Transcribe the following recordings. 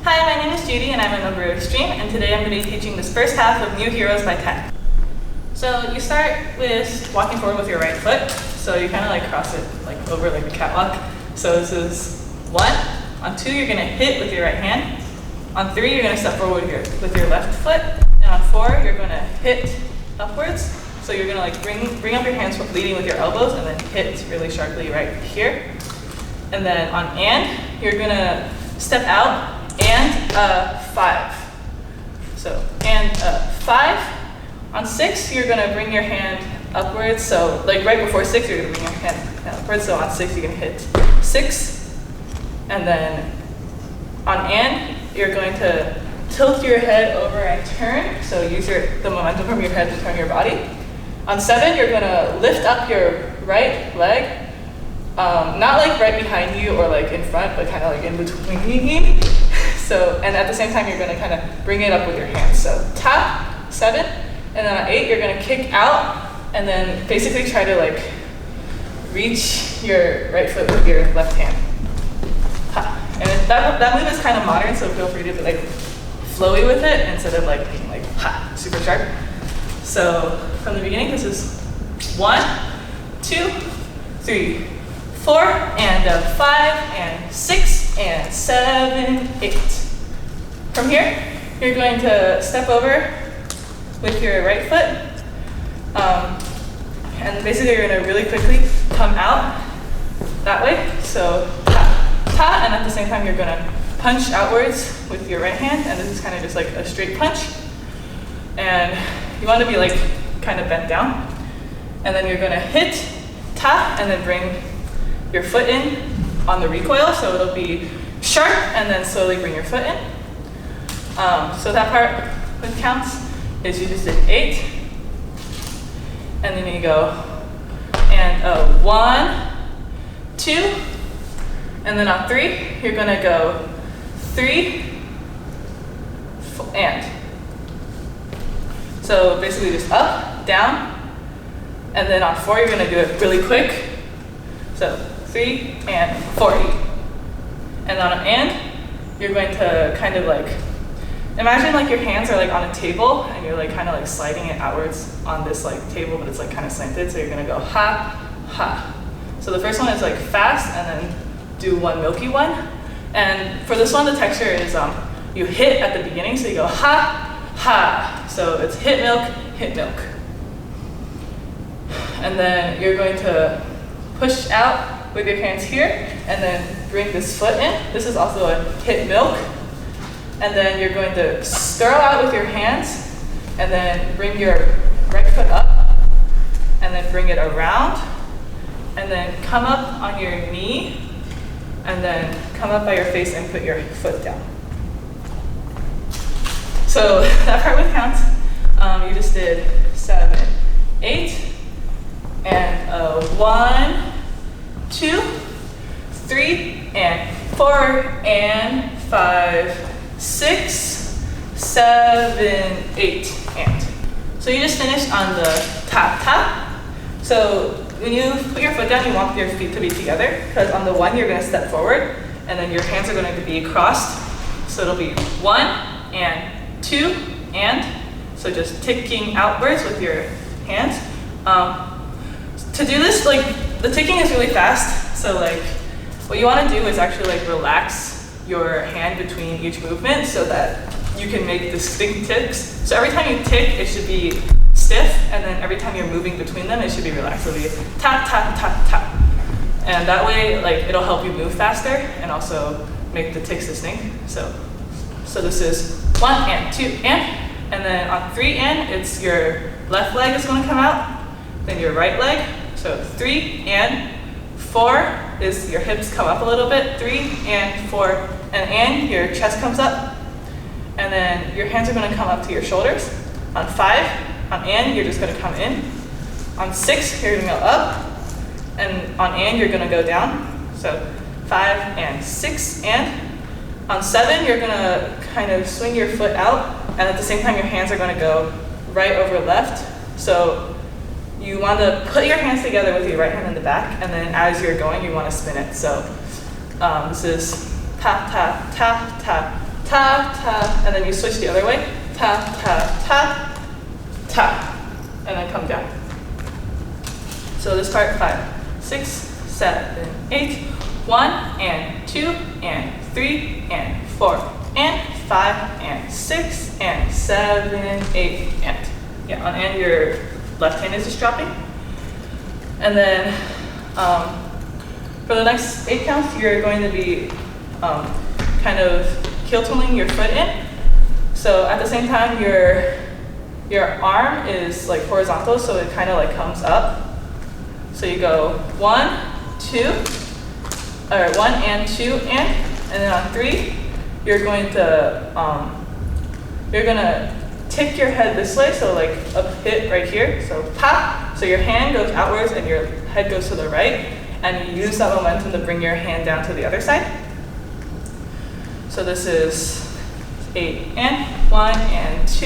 Hi, my name is Judy and I'm a member of Extreme, and today I'm going to be teaching this first half of New Heroes by 10. So you start with walking forward with your right foot, so you kind of like cross it like over like a catwalk. So this is 1. On 2 you're going to hit with your right hand. On 3 you're going to step forward with your left foot, and on 4 you're going to hit upwards. So you're going to like bring up your hands leading with your elbows and then hit really sharply right here. And then on and you're going to step out and 5. So and 5. On 6 you're going to bring your hand upwards. So like right before 6 you're going to bring your hand upwards. So on 6 you're going to hit 6. And then on and you're going to tilt your head over and turn. So use the momentum from your head to turn your body. On 7 you're going to lift up your right leg. Not like right behind you or like in front, but kind of like in between. So, and at the same time, you're going to kind of bring it up with your hands. So tap, 7, and then on 8, you're going to kick out, and then basically try to like reach your right foot with your left hand. Ha. And that move is kind of modern, so feel free to be like flowy with it instead of like being like ha, super sharp. So from the beginning, this is 1, 2, 3, 4, and 5, and 6, and 7, 8. From here, you're going to step over with your right foot, and basically you're going to really quickly come out that way. So ta, ta, and at the same time you're going to punch outwards with your right hand, and this is kind of just like a straight punch. And you want to be like kind of bent down, and then you're going to hit ta, and then bring your foot in on the recoil, so it'll be sharp, and then slowly bring your foot in. So that part with counts is you just did 8, and then you go and 1, 2, and then on 3 you're gonna go 3, and. So basically just up, down, and then on 4 you're gonna do it really quick. So 3 and 4. And then on and, you're going to kind of like, imagine like your hands are like on a table and you're like kind of like sliding it outwards on this like table, but it's like kind of slanted. So you're gonna go ha, ha. So the first one is like fast, and then do one milky one. And for this one, the texture is you hit at the beginning, so you go ha, ha. So it's hit milk, hit milk. And then you're going to push out with your hands here, and then bring this foot in. This is also a hit milk. And then you're going to throw out with your hands, and then bring your right foot up, and then bring it around, and then come up on your knee, and then come up by your face and put your foot down. So that part with counts, you just did 7, 8, and 1, 2, 3, and 4, and 5, 6, 7, 8, and. So you just finished on the tap, tap. So when you put your foot down, you want your feet to be together, because on the 1 you're going to step forward, and then your hands are going to be crossed. So it'll be 1, and 2, and. So just ticking outwards with your hands. To do this, like, the ticking is really fast, so like what you want to do is actually like relax your hand between each movement so that you can make distinct ticks. So every time you tick, it should be stiff, and then every time you're moving between them, it should be relaxed. It'll be tap, tap, tap, tap. And that way, like, it'll help you move faster and also make the ticks distinct. So this is 1, and 2, and then on 3, and, it's your left leg is going to come out, then your right leg. So 3, and 4 is your hips come up a little bit. 3, and 4, and your chest comes up. And then your hands are going to come up to your shoulders. On 5, on and, you're just going to come in. On 6, you're going to go up. And on and, you're going to go down. So 5, and 6, and. On 7, you're going to kind of swing your foot out. And at the same time, your hands are going to go right over left. So you want to put your hands together with your right hand in the back, and then as you're going, you want to spin it. So this is tap, tap, tap, tap, tap, tap, and then you switch the other way, tap, tap, tap, tap, and then come down. So this part, 5, 6, 7, 8, 1 and 2 and 3 and 4 and 5 and 6 and 7, 8 and. Yeah, on and your left hand is just dropping. And then for the next 8 counts, you're going to be kind of heel toning your foot in. So at the same time, your arm is like horizontal, so it kind of like comes up. So you go 1, 2, or 1 and 2 and then on 3, you're going to tip your head this way, so like a hit right here. So pop, so your hand goes outwards and your head goes to the right, and you use that momentum to bring your hand down to the other side. So this is 8 and 1 and 2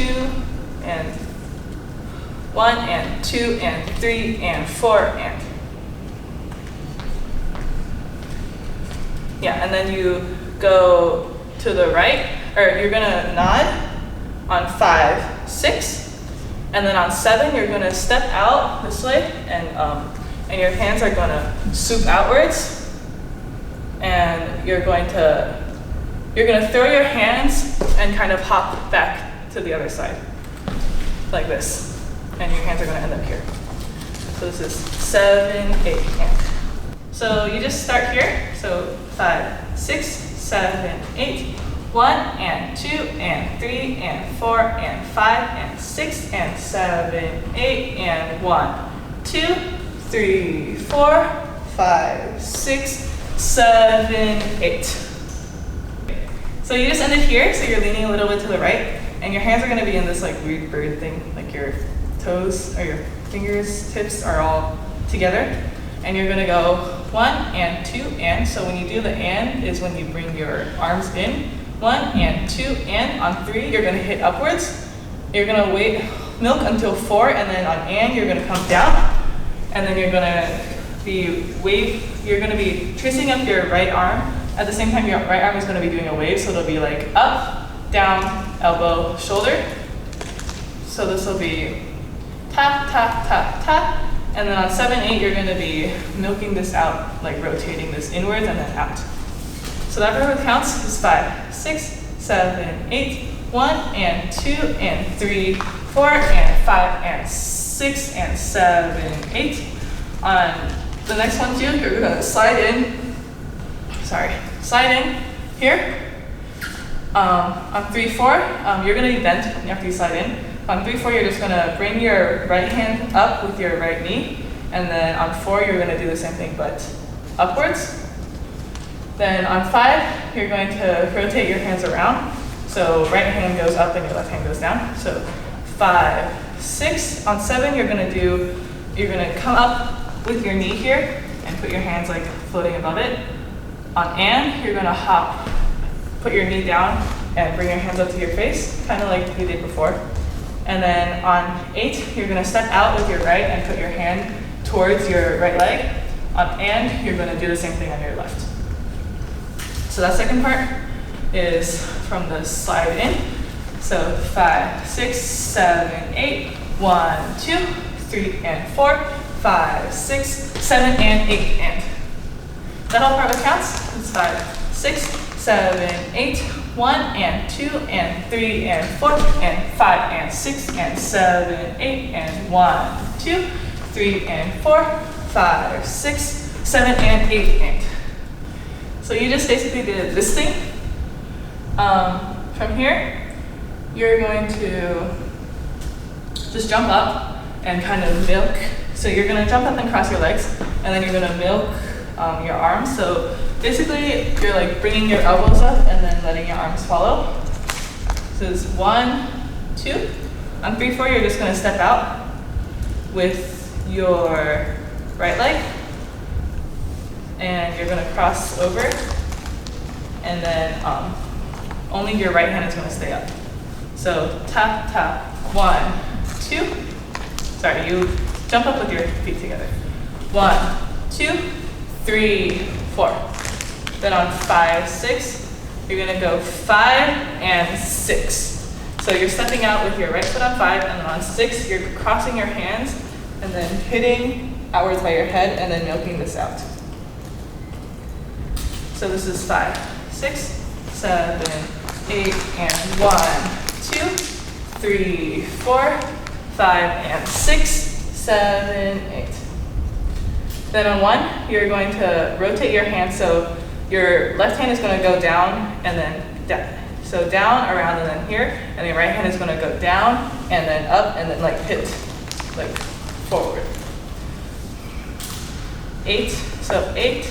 and 1 and 2 and 3 and 4 and. Yeah, and then you go to the right, or you're gonna nod on 5, 6, and then on 7 you're gonna step out this way, and your hands are gonna swoop outwards, and you're gonna throw your hands and kind of hop back to the other side, like this. And your hands are going to end up here. So this is 7, 8, and. So you just start here. So 5, 6, 7, 8, 1 and 2 and 3 and 4 and 5 and 6 and 7, 8 and 1, 2, 3, 4, 5, 6, 7, 8. So you just ended here. So you're leaning a little bit to the right, and your hands are going to be in this like weird bird thing, like your toes or your fingers tips are all together, and you're gonna go 1 and 2 and. So when you do the and is when you bring your arms in, 1 and 2 and. On 3 you're gonna hit upwards, you're gonna wait, milk until 4, and then on and you're gonna come down, and then you're gonna be tracing up your right arm. At the same time, your right arm is gonna be doing a wave, so it'll be like up, down, elbow, shoulder. So this will be tap, tap, tap, tap, and then on 7, 8, you're gonna be milking this out, like rotating this inwards and then out. So that rhythm counts is 5, 6, 7, 8, 1 and 2 and 3, 4 and 5 and 6 and 7, 8. On the next one too, you're gonna slide in here. On 3, 4, you're gonna be bent after you slide in. On 3, 4, you're just gonna bring your right hand up with your right knee, and then on 4, you're gonna do the same thing, but upwards. Then on 5, you're going to rotate your hands around. So right hand goes up and your left hand goes down. So 5, 6. On 7, you're gonna come up with your knee here and put your hands like floating above it. On and, you're gonna hop, put your knee down and bring your hands up to your face, kind of like you did before. And then on 8, you're gonna step out with your right and put your hand towards your right leg. On and, you're gonna do the same thing on your left. So that second part is from the slide in. So 5, 6, 7, 8, 1, 2, 3, and 4, 5, 6, 7, and 8, and. That whole part with counts is 5, 6, 7, 8, 1 and 2 and 3 and 4 and 5 and 6 and 7, 8 and 1, 2, 3 and 4, 5, 6, 7 and 8 and. So you just basically did this thing. From here, you're going to just jump up and kind of milk. So you're going to jump up and cross your legs, and then you're going to milk your arms. So basically, you're like bringing your elbows up and then letting your arms follow. So this is 1, 2. On 3, 4, you're just going to step out with your right leg, and you're going to cross over, and then only your right hand is going to stay up. So tap, tap, 1, 2. Sorry, you jump up with your feet together. 1, 2, 3, 4. Then on 5, 6, you're gonna go 5 and 6. So you're stepping out with your right foot on 5, and then on 6, you're crossing your hands and then hitting outwards by your head and then milking this out. So this is 5, 6, 7, 8, and 1, 2, 3, 4, 5, and 6, 7, 8. Then on 1, you're going to rotate your hand, so your left hand is going to go down and then down. So down, around, and then here, and your right hand is going to go down and then up and then like hit like forward. 8, so 8,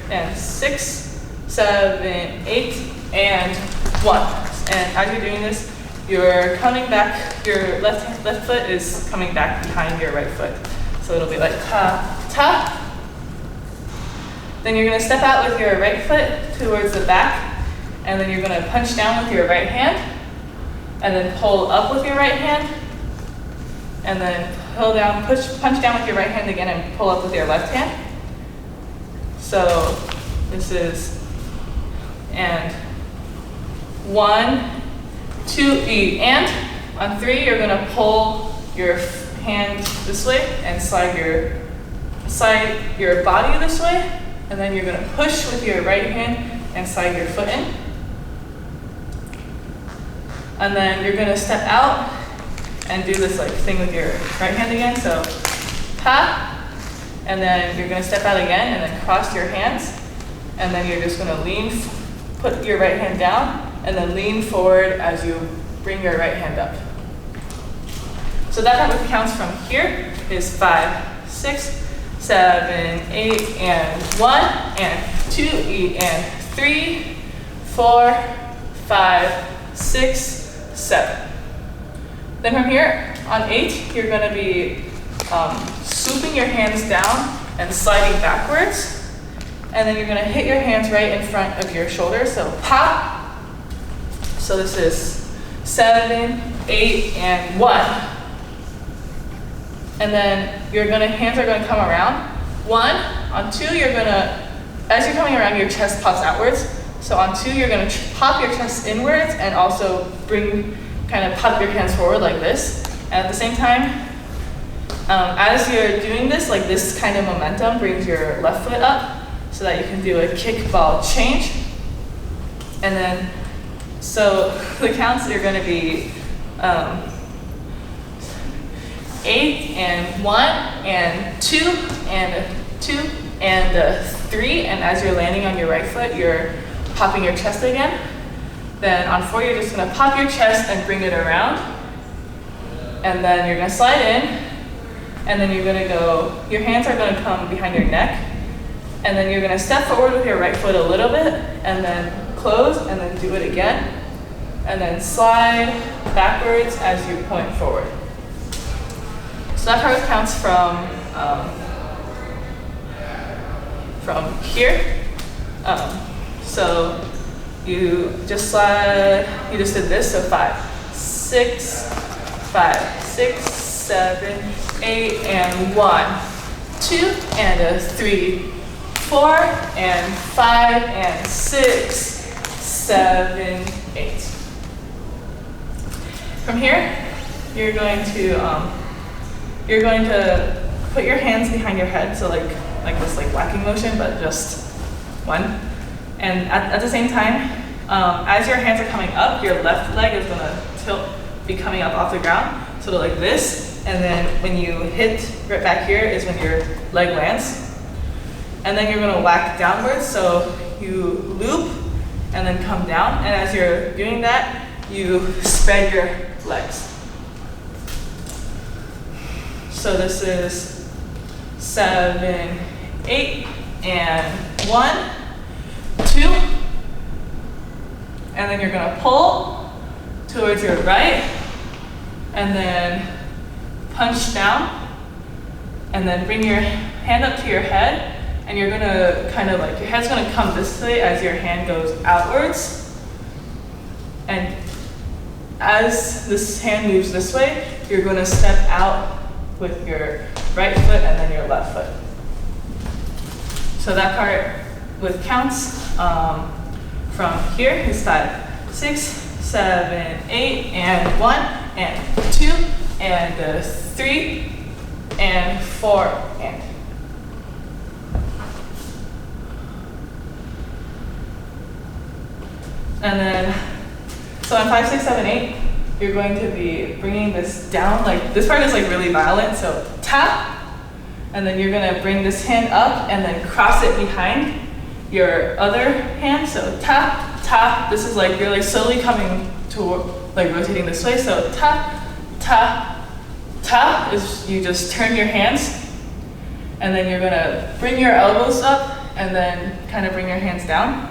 and 6, 7, 8, and 1. And as you're doing this, you're coming back, your left foot is coming back behind your right foot. So it'll be like ta, ta. Then you're gonna step out with your right foot towards the back, and then you're gonna punch down with your right hand, and then pull up with your right hand, and then pull down, punch down with your right hand again and pull up with your left hand. So this is, and 1, 2, E, and on 3, you're gonna pull your hand this way and slide your body this way, and then you're gonna push with your right hand and slide your foot in. And then you're gonna step out and do this like thing with your right hand again, so ha, and then you're gonna step out again and then cross your hands, and then you're just gonna put your right hand down and then lean forward as you bring your right hand up. So that what counts from here is 5, 6, 7, 8, and 1, and 2, E, and 3, 4, 5, 6, 7. Then from here, on 8, you're going to be swooping your hands down and sliding backwards. And then you're going to hit your hands right in front of your shoulders, so pop. So this is 7, 8, and 1. And then your hands are going to come around. 1, on 2, you're going to, as you're coming around, your chest pops outwards. So on 2, you're going to pop your chest inwards and also kind of pop your hands forward like this. And at the same time, as you're doing this, like this kind of momentum brings your left foot up so that you can do a kickball change. And then, so the counts are going to be 8, and 1, and 2, and 2, and 3. And as you're landing on your right foot, you're popping your chest again. Then on 4, you're just gonna pop your chest and bring it around. And then you're gonna slide in. And then you're gonna go, your hands are gonna come behind your neck. And then you're gonna step forward with your right foot a little bit, and then close, and then do it again. And then slide backwards as you point forward. So that part counts from here. So you just did this, so 5, 6, 5, 6, 7, 8, and 1, 2, and 3, 4, and 5, and 6, 7, 8. From here, you're going to put your hands behind your head, so like this whacking motion, but just one. And at the same time, as your hands are coming up, your left leg is going to be coming up off the ground, so like this. And then when you hit right back here is when your leg lands. And then you're going to whack downwards, so you loop and then come down. And as you're doing that, you spread your legs. So this is 7, 8, and 1, 2. And then you're going to pull towards your right, and then punch down, and then bring your hand up to your head, and you're going to kind of your head's going to come this way as your hand goes outwards. And as this hand moves this way, you're going to step out with your right foot and then your left foot. So that part with counts from here is 5, 6, 7, 8, and 1, and 2, and 3, and 4, and. And then, so on 5, 6, 7, 8, you're going to be bringing this down, like this part is like really violent, so tap, and then you're gonna bring this hand up and then cross it behind your other hand, so tap, tap, this is like, you're like slowly coming to, like rotating this way, so tap, tap, tap is you just turn your hands, and then you're gonna bring your elbows up and then kind of bring your hands down.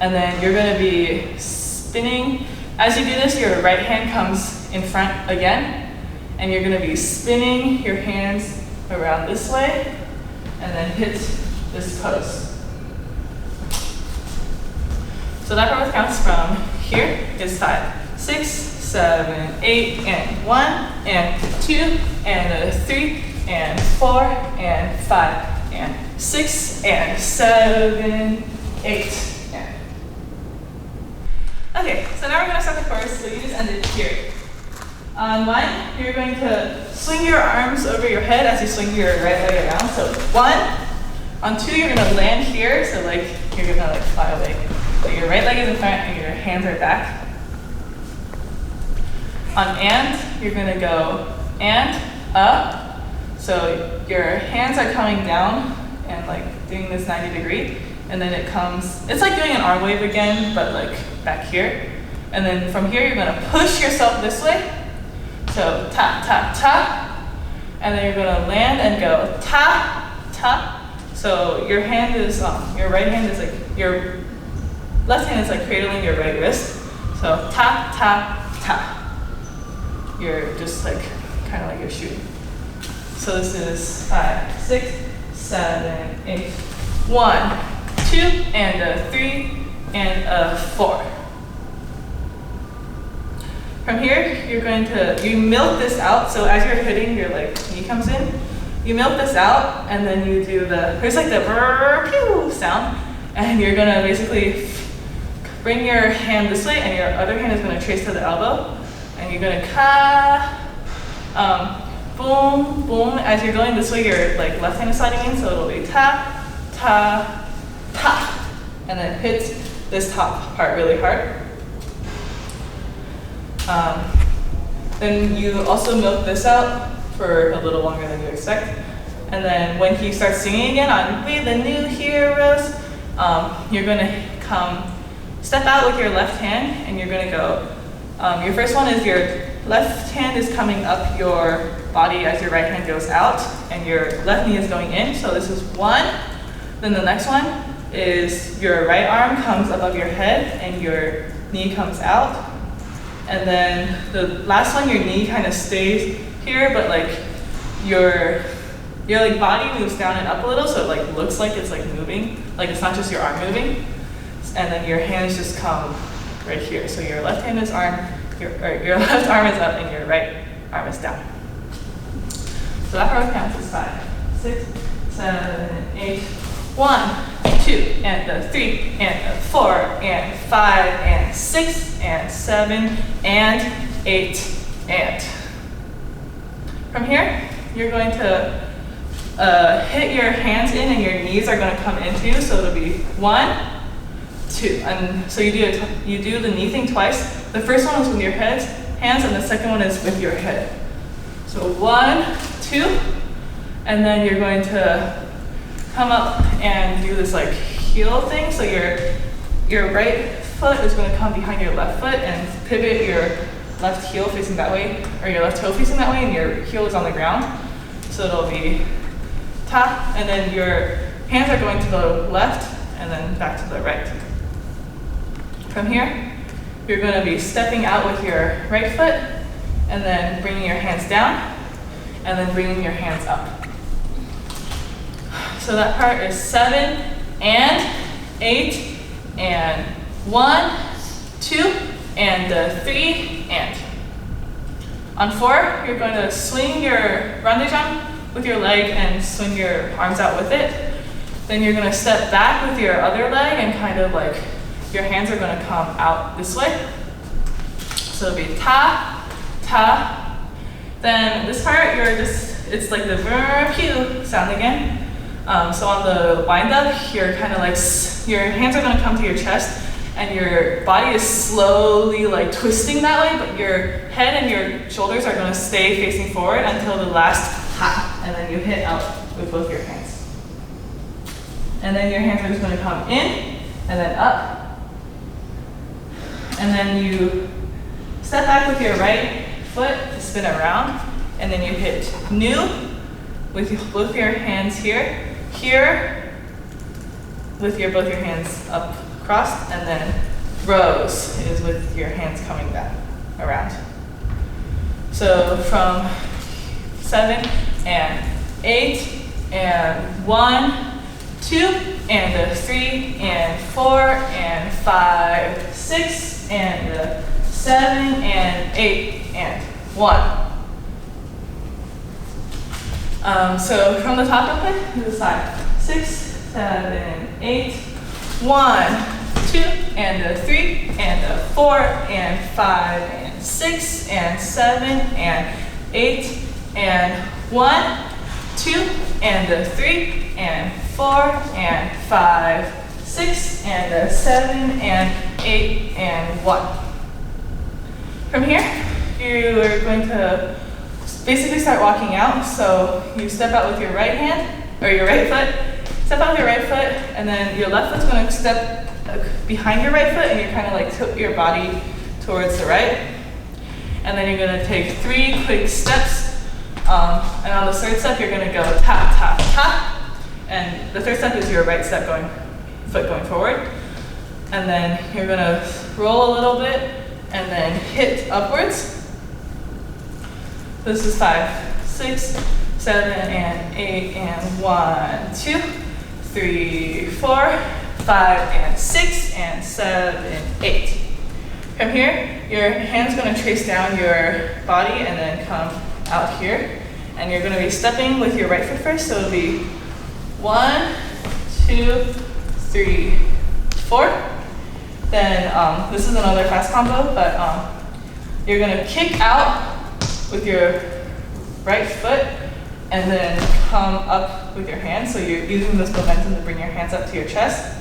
And then you're gonna be spinning. As you do this, your right hand comes in front again, and you're gonna be spinning your hands around this way, and then hit this pose. So that pose counts from here is 5, 6, 7, 8, and 1, and 2, and 3, and 4, and 5, and 6, and 7, 8. Okay, so now we're going to start the chorus, so you just end it here. On 1, you're going to swing your arms over your head as you swing your right leg around. So 1, on 2, you're going to land here, so like you're going to like fly away. So your right leg is in front and your hands are back. On and, you're going to go and, up. So your hands are coming down and like doing this 90 degree. And then it comes, it's like doing an arm wave again, but like back here. And then from here, you're gonna push yourself this way. So tap, tap, tap. And then you're gonna land and go tap, tap. So your hand is, your right hand is like, your left hand is like cradling your right wrist. So tap, tap, tap. You're just like, kind of like you're shooting. So this is 5, 6, 7, 8, 1, 2, and 3, and 4. From here, you're going to, you milk this out, so as you're hitting, your like knee comes in, you milk this out, and then you do the, there's like the brrr, pew sound, and you're gonna basically bring your hand this way, and your other hand is gonna trace to the elbow, and you're gonna boom, boom, as you're going this way, your like left hand is sliding in, so it'll be tap, tap, tap, and then hit this top part really hard. Then you also milk this out for a little longer than you expect. And then when he starts singing again on We the New Heroes, you're gonna step out with your left hand, and you're gonna go, your first one is your left hand is coming up your body as your right hand goes out, and your left knee is going in, so this is 1. Then the next one is your right arm comes above your head and your knee comes out. And then the last one, your knee kind of stays here, but like your like body moves down and up a little, so it like looks like it's like moving, like it's not just your arm moving. And then your hands just come right here. So your left hand is your left arm is up and your right arm is down. So that part counts as 5, 6, 7, 8, 1, 2, and 3, and 4, and 5, and 6, and 7, and 8, and. From here, you're going to hit your hands in, and your knees are going to come into, so it'll be 1, 2, and so you do the knee thing twice. The first one is with your hands, and the second one is with your head. So 1, 2, and then you're going to come up and do this like heel thing. So your right foot is going to come behind your left foot and pivot your left heel facing that way, or your left toe facing that way, and your heel is on the ground. So it'll be tap, and then your hands are going to the left and then back to the right. From here, you're going to be stepping out with your right foot and then bringing your hands down and then bringing your hands up. So that part is 7 and 8 and 1, 2, and 3, and. On 4, you're going to swing your rondé jump with your leg and swing your arms out with it. Then you're gonna step back with your other leg and kind of like, your hands are gonna come out this way. So it'll be ta, ta. Then this part, it's like the pew sound again. So on the wind up, you're kind of like, your hands are gonna come to your chest and your body is slowly like twisting that way, but your head and your shoulders are gonna stay facing forward until the last ha, and then you hit out with both your hands. And then your hands are just gonna come in and then up. And then you step back with your right foot to spin around, and then you hit new with both your hands here, here, with both your hands up crossed, and then rows is with your hands coming back around. So from 7 and 8 and 1, 2 and 3 and 4 and 5, 6 and 7 and 8 and 1. So from the top real quick to the side. 6, 7, 8, 1, 2 and 3 and 4 and 5 and 6 and 7 and 8 and 1, 2 and 3 and 4 and 5, 6 and 7 and 8 and 1. From here, you are going to basically start walking out. So you step out with your right hand, or your right foot, step out with your right foot, and then your left foot's going to step behind your right foot, and you're kind of like tilt your body towards the right. And then you're going to take 3 quick steps. And on the third step, you're going to go tap, tap, tap. And the third step is your right foot going forward. And then you're going to roll a little bit and then hit upwards. This is 5, 6, 7, and 8, and 1, 2, 3, 4, 5, and 6, and 7, 8. From here, your hand's going to trace down your body and then come out here. And you're going to be stepping with your right foot first. So it'll be 1, 2, 3, 4. Then this is another fast combo, but you're going to kick out with your right foot and then come up with your hands. So you're using this momentum to bring your hands up to your chest.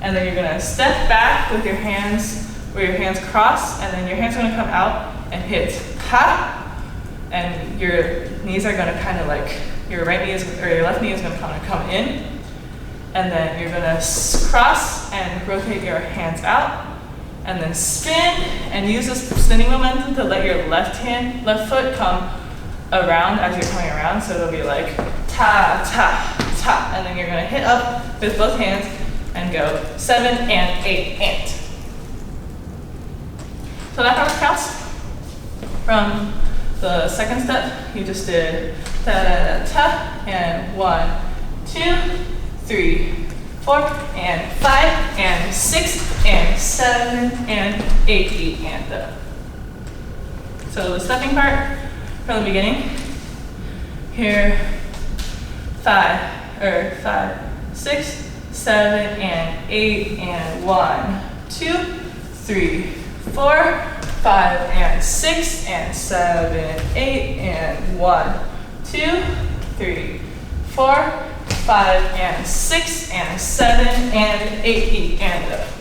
And then you're going to step back with your hands, where your hands cross, and then your hands are going to come out and hit ha, and your knees are going to kind of like, your right knee or your left knee is going to kind of come in. And then you're going to cross and rotate your hands out, and then spin and use this spinning momentum to let your left foot come around as you're coming around. So it'll be like ta, ta, ta, and then you're going to hit up with both hands and go 7 and 8 and. So that part counts. From the second step, you just did ta, ta, ta, and 1, 2, 3, 4, and 5, and 6, and 7, and 8, and. So the stepping part from the beginning. Here, 5, 6, 7, and 8, and 1, 2, 3, 4, 5, and 6, and 7, 8, and 1, 2, 3, 4, 5, and 6, and 7, and 8, and.